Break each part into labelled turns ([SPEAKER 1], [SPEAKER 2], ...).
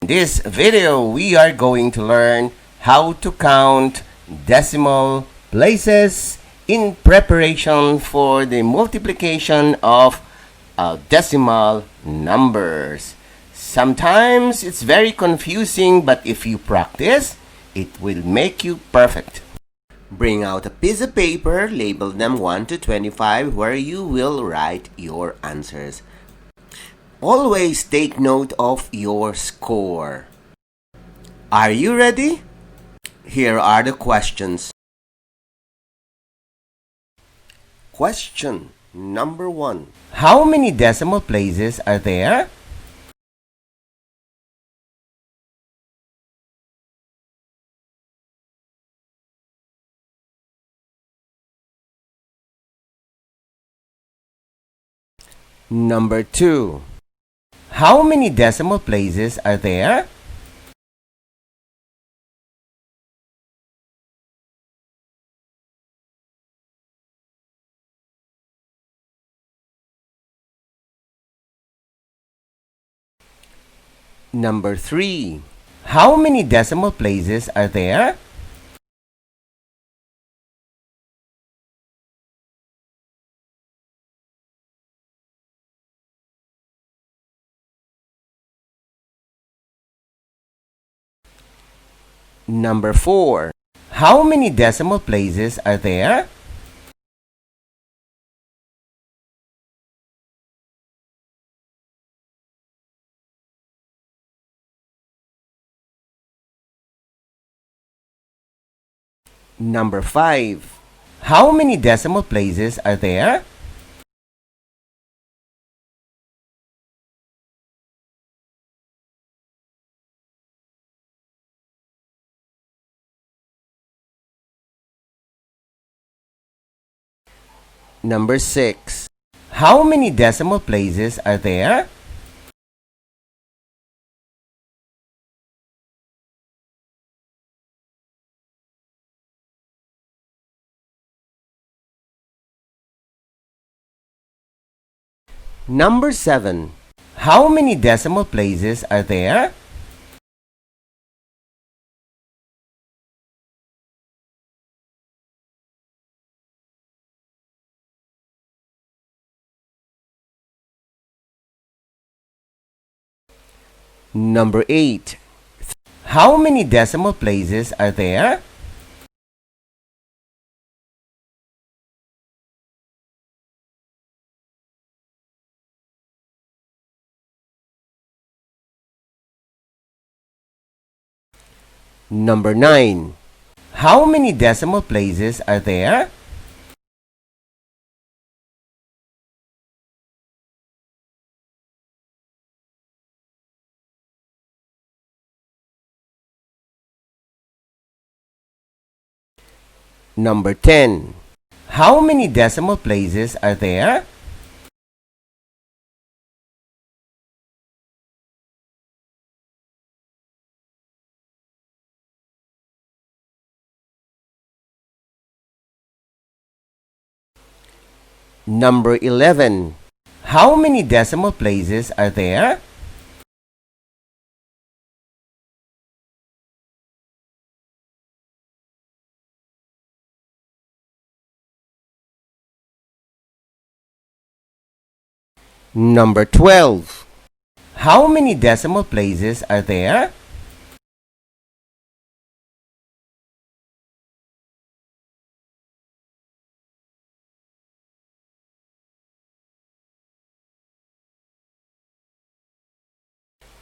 [SPEAKER 1] this video, we are going to learn how to count decimal places in preparation for the multiplication of decimal numbers. Sometimes it's very confusing, but if you practice, it will make you perfect. Bring out a piece of paper, label them 1 to 25, where you will write your answers. Always take note of your score. Are you ready? Here are the questions. Question number 1. How many decimal places are there? Number 2. How many decimal places are there? Number 3. How many decimal places are there? Number 4. How many decimal places are there? Number 5. How many decimal places are there? Number 6. How many decimal places are there? Number 7. How many decimal places are there? Number 8. How many decimal places are there? Number 9. How many decimal places are there? Number 10. How many decimal places are there? Number 11. How many decimal places are there? Number 12. How many decimal places are there?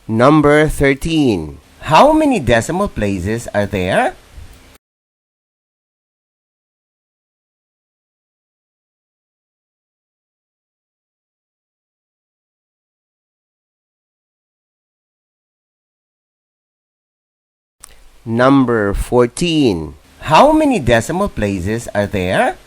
[SPEAKER 1] Number 13. How many decimal places are there? Number 14. How many decimal places are there?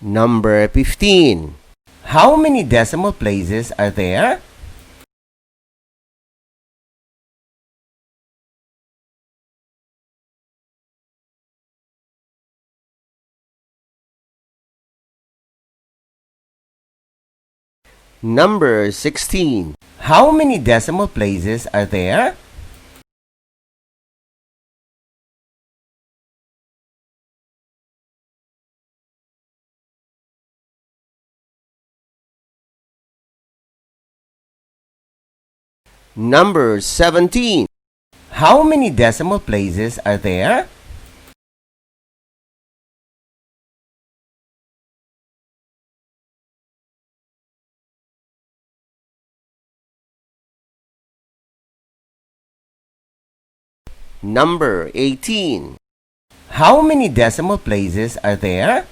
[SPEAKER 1] Number 15. How many decimal places are there? Number 16. How many decimal places are there? Number 17. How many decimal places are there? Number 18. How many decimal places are there?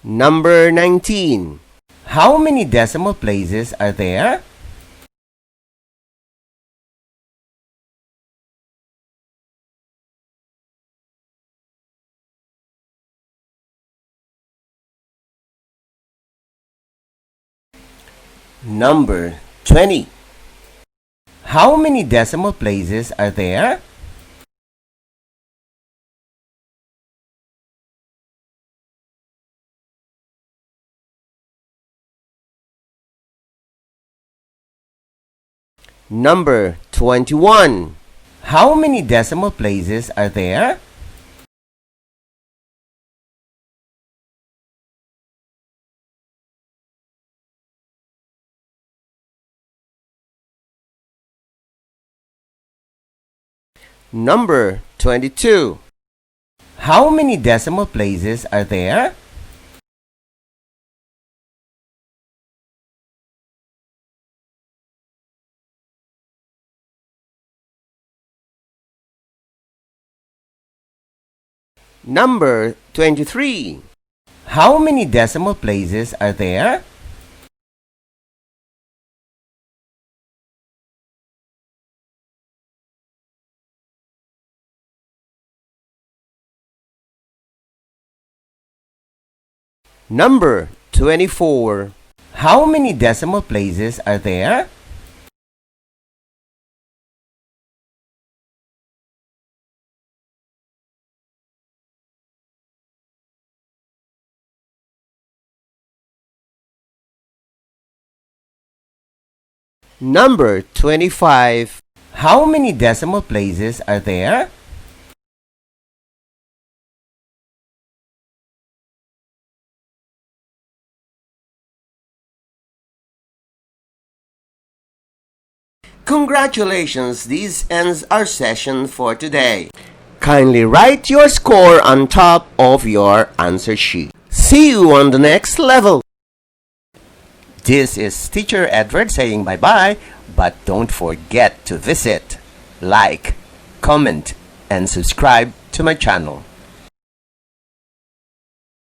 [SPEAKER 1] Number 19. How many decimal places are there? Number 20. How many decimal places are there? Number 21. How many decimal places are there? Number 22. How many decimal places are there? Number 23. How many decimal places are there? Number 24. How many decimal places are there? Number 25. How many decimal places are there? Congratulations! This ends our session for today. Kindly write your score on top of your answer sheet. See you on the next level. This is Teacher Edward saying bye-bye, but don't forget to visit, like, comment, and subscribe to my channel.